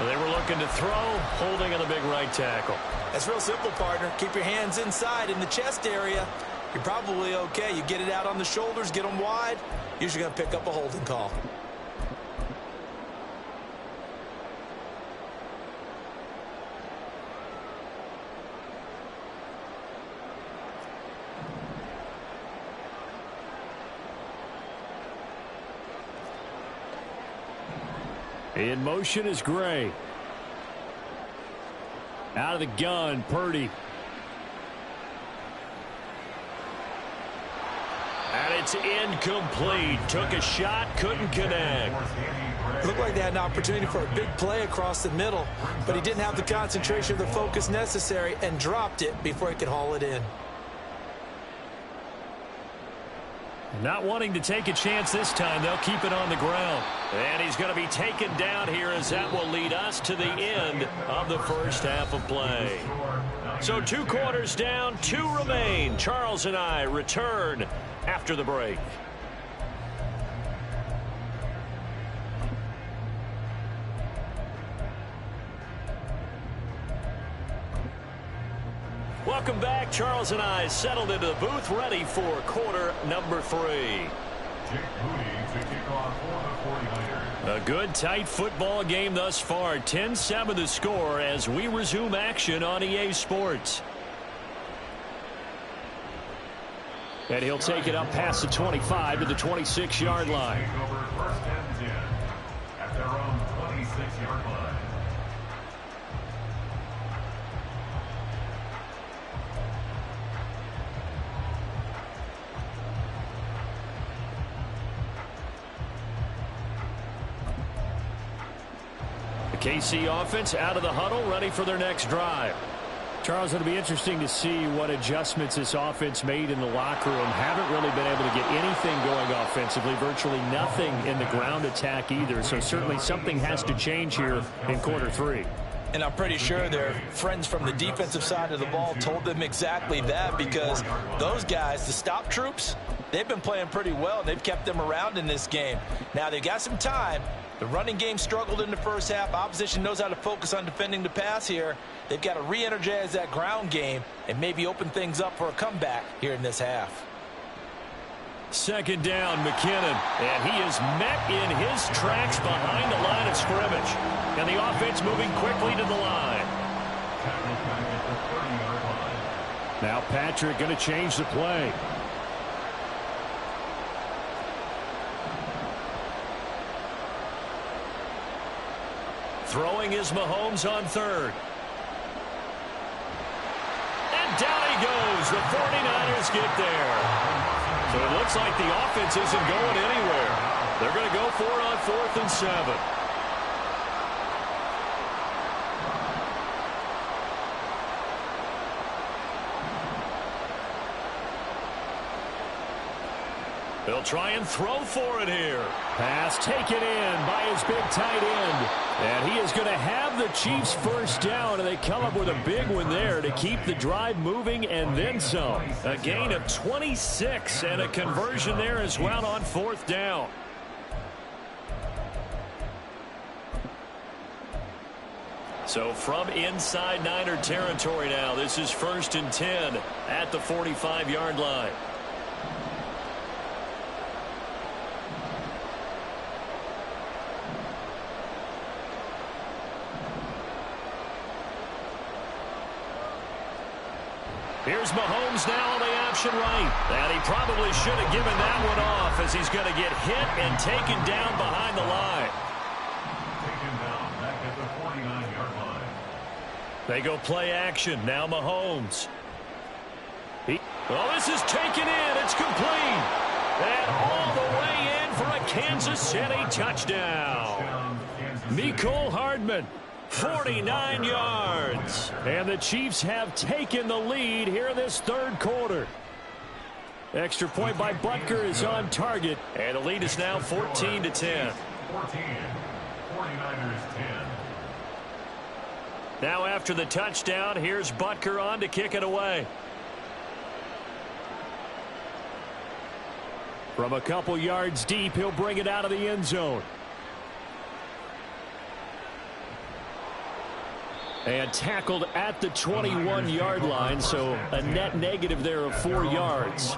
They were looking to throw, holding on the big right tackle. That's real simple, partner. Keep your hands inside in the chest area. You're probably okay. You get it out on the shoulders, get them wide. Usually going to pick up a holding call. In motion is Gray. Out of the gun, Purdy. And it's incomplete. Took a shot, couldn't connect. It looked like they had an opportunity for a big play across the middle, but he didn't have the concentration or the focus necessary and dropped it before he could haul it in. Not wanting to take a chance this time, they'll keep it on the ground. And he's going to be taken down here as that will lead us to the end of the first half of play. So 2 quarters down, 2 remain. Charles and I return after the break. Welcome back. Charles and I settled into the booth, ready for quarter number 3. A good, tight football game thus far. 10-7 the score as we resume action on EA Sports. And he'll take it up past the 25 to the 26-yard line. At their own 26-yard line. The KC offense out of the huddle, ready for their next drive. Charles, it'll be interesting to see what adjustments this offense made in the locker room. Haven't really been able to get anything going offensively, virtually nothing in the ground attack either. So certainly something has to change here in quarter 3. And I'm pretty sure their friends from the defensive side of the ball told them exactly that, because those guys, the stop troops, they've been playing pretty well, and they've kept them around in this game. Now, they've got some time, The running game struggled in the first half. Opposition knows how to focus on defending the pass here. They've got to re-energize that ground game and maybe open things up for a comeback here in this half. Second down, McKinnon, and he is met in his tracks behind the line of scrimmage. And the offense moving quickly to the line. Now Patrick going to change the play. Throwing is Mahomes on third. And down he goes. The 49ers get there. So it looks like the offense isn't going anywhere. They're going to go for it on 4th and 7. They'll try and throw for it here. Pass taken in by his big tight end. And he is going to have the Chiefs first down, and they come up with a big one there to keep the drive moving and then some. A gain of 26 and a conversion there as well on 4th down. So from inside Niner territory now, this is 1st and 10 at the 45-yard line. Here's Mahomes now on the option right. And he probably should have given that one off as he's going to get hit and taken down behind the line. Taken down back at the 49-yard line. They go play action. Now Mahomes. Well, this is taken in. It's complete. And all the way in for a Kansas City touchdown. Mecole Hardman. 49 yards. And the Chiefs have taken the lead here in this third quarter. Extra point by Butker is on target. And the lead is now 14-10. 14. 49ers 10. Now after the touchdown, here's Butker on to kick it away. From a couple yards deep, he'll bring it out of the end zone. And tackled at the 21-yard line, so a net negative there of 4 yards.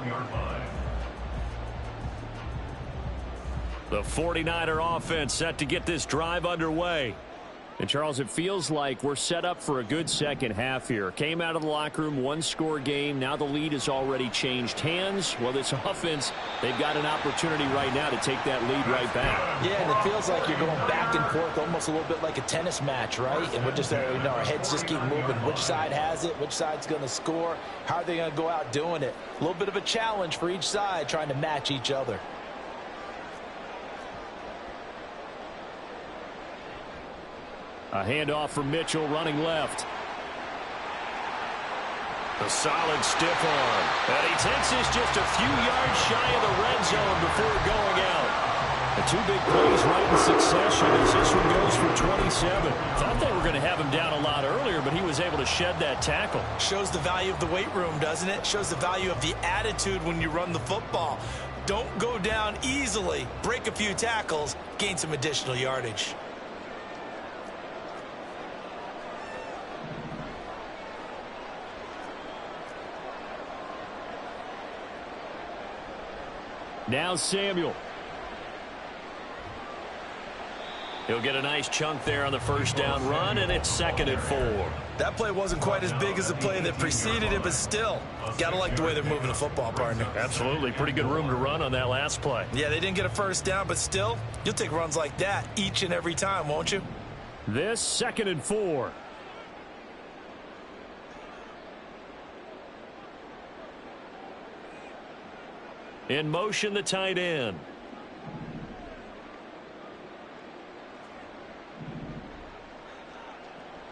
The 49er offense set to get this drive underway. And, Charles, it feels like we're set up for a good second half here. Came out of the locker room, one-score game. Now the lead has already changed hands. Well, this offense, they've got an opportunity right now to take that lead right back. Yeah, and it feels like you're going back and forth, almost a little bit like a tennis match, right? And we're just, our heads just keep moving. Which side has it? Which side's going to score? How are they going to go out doing it? A little bit of a challenge for each side, trying to match each other. A handoff from Mitchell running left. A solid stiff arm. And he takes this just a few yards shy of the red zone before going out. The two big plays right in succession as this one goes for 27. Thought they were going to have him down a lot earlier, but he was able to shed that tackle. Shows the value of the weight room, doesn't it? Shows the value of the attitude when you run the football. Don't go down easily. Break a few tackles. Gain some additional yardage. Now Samuel. He'll get a nice chunk there on the first down run, and it's 2nd and 4. That play wasn't quite as big as the play that preceded it, but still, gotta like the way they're moving the football, partner. Absolutely. Pretty good room to run on that last play. Yeah, they didn't get a first down, but still, you'll take runs like that each and every time, won't you? This 2nd and 4. In motion, the tight end.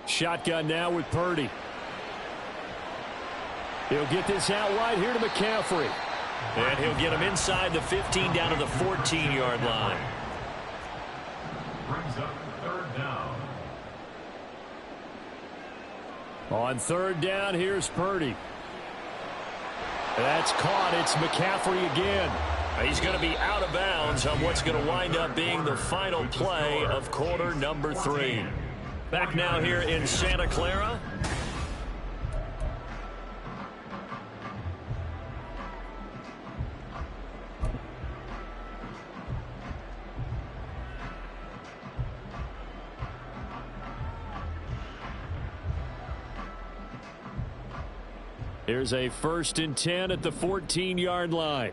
Shotgun now with Purdy. He'll get this out wide here to McCaffrey. And he'll get him inside the 15 down to the 14-yard line. Brings up 3rd down. On 3rd down, here's Purdy. That's caught. It's McCaffrey again. He's going to be out of bounds on what's going to wind up being the final play of quarter number 3. Back now here in Santa Clara. Here's a 1st and 10 at the 14-yard line.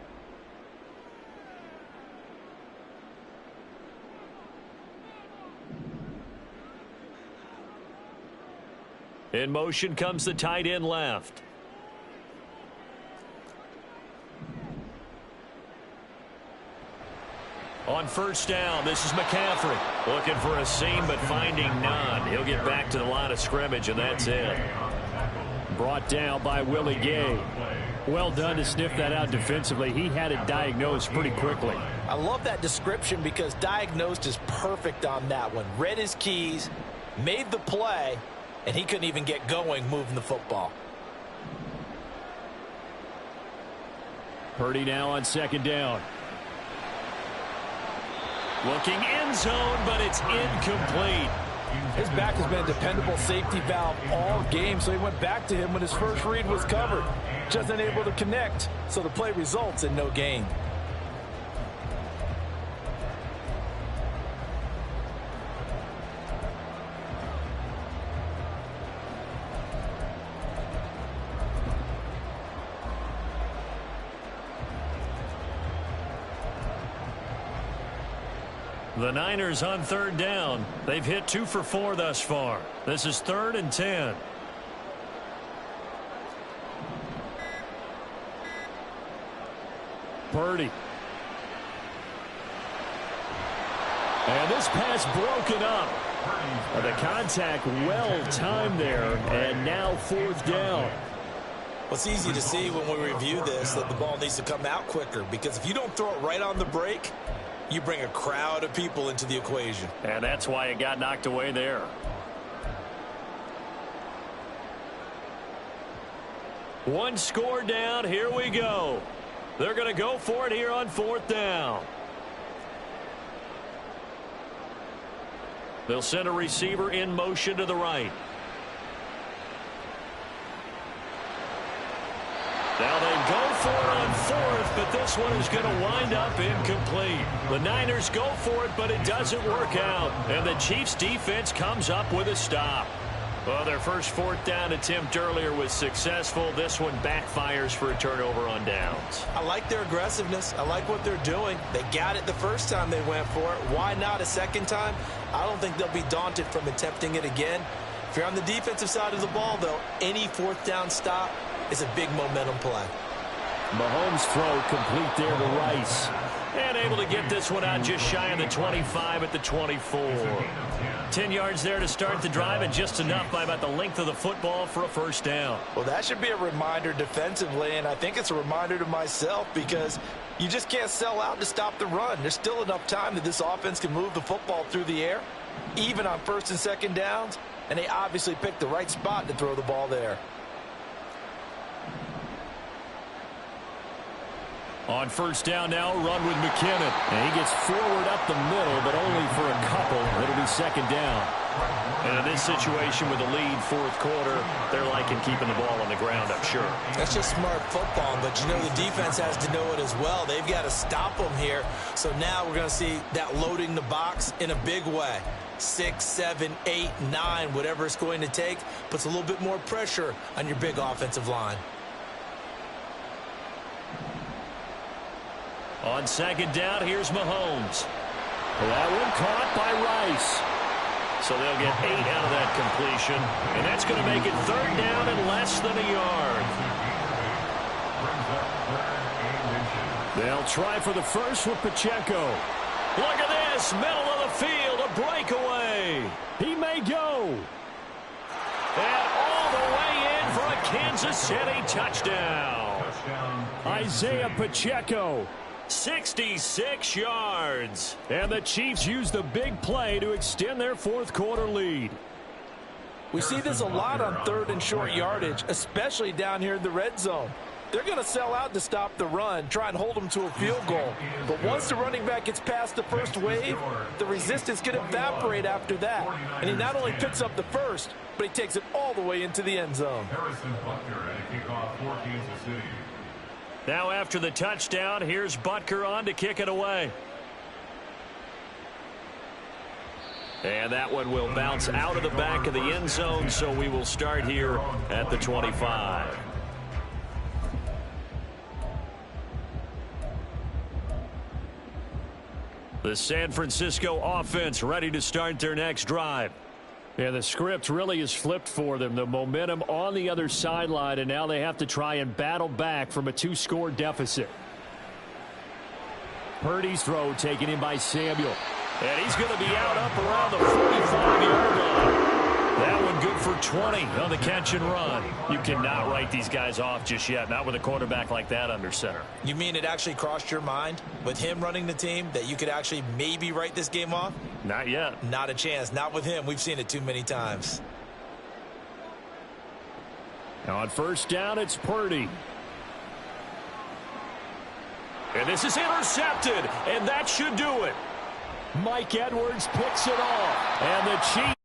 In motion comes the tight end left. On 1st down, this is McCaffrey. Looking for a seam, but finding none. He'll get back to the line of scrimmage, and that's it. Brought down by Willie Gay. Well done to sniff that out defensively. He had it diagnosed pretty quickly. I love that description because diagnosed is perfect on that one. Read his keys, made the play, and he couldn't even get going moving the football. Purdy now on 2nd down. Looking end zone, but it's incomplete. His back has been a dependable safety valve all game, so he went back to him when his first read was covered. Just unable to connect, so the play results in no gain. The Niners on 3rd down. They've hit 2 for 4 thus far. This is 3rd and 10. Purdy. And this pass broken up. The contact well timed there, and now 4th down. Well, it's easy to see when we review this that the ball needs to come out quicker, because if you don't throw it right on the break, you bring a crowd of people into the equation. And that's why it got knocked away there. One score down. Here we go. They're going to go for it here on 4th down. They'll send a receiver in motion to the right. Now they go for it on 4th, but this one is going to wind up incomplete. The Niners go for it, but it doesn't work out. And the Chiefs defense comes up with a stop. Well, their first 4th down attempt earlier was successful. This one backfires for a turnover on downs. I like their aggressiveness. I like what they're doing. They got it the first time they went for it. Why not a second time? I don't think they'll be daunted from attempting it again. If you're on the defensive side of the ball, though, any 4th down stop is a big momentum play. Mahomes' throw complete there to Rice. And able to get this one out just shy of the 25 at the 24. 10 yards there to start the drive, and just enough by about the length of the football for a 1st down. Well, that should be a reminder defensively, and I think it's a reminder to myself, because you just can't sell out to stop the run. There's still enough time that this offense can move the football through the air, even on 1st and 2nd downs, and they obviously picked the right spot to throw the ball there. On 1st down now, run with McKinnon. And he gets forward up the middle, but only for a couple. It'll be 2nd down. And in this situation with the lead 4th quarter, they're liking keeping the ball on the ground, I'm sure. That's just smart football, but you know the defense has to know it as well. They've got to stop them here. So now we're going to see that loading the box in a big way. 6, 7, 8, 9, whatever it's going to take, puts a little bit more pressure on your big offensive line. On 2nd down, here's Mahomes. That one caught by Rice. So they'll get 8 out of that completion. And that's going to make it 3rd down and less than a yard. They'll try for the first with Pacheco. Look at this, middle of the field, a breakaway. He may go. And all the way in for a Kansas City touchdown. Isaiah Pacheco. 66 yards. And the Chiefs use the big play to extend their 4th quarter lead. We see this a lot on 3rd and short yardage, especially down here in the red zone. They're going to sell out to stop the run, try and hold them to a field goal. But once the running back gets past the first wave, the resistance can evaporate after that. And he not only picks up the first, but he takes it all the way into the end zone. Now after the touchdown, here's Butker on to kick it away. And that one will bounce out of the back of the end zone, so we will start here at the 25. The San Francisco offense ready to start their next drive. Yeah, the script really is flipped for them. The momentum on the other sideline, and now they have to try and battle back from a 2-score deficit. Purdy's throw taken in by Samuel. And he's going to be out up around the 45-yard line. That one good for 20 on the catch and run. You cannot write these guys off just yet, not with a quarterback like that under center. You mean it actually crossed your mind with him running the team that you could actually maybe write this game off? Not yet. Not a chance. Not with him. We've seen it too many times. Now on first down, it's Purdy. And this is intercepted, and that should do it. Mike Edwards picks it off, and the Chiefs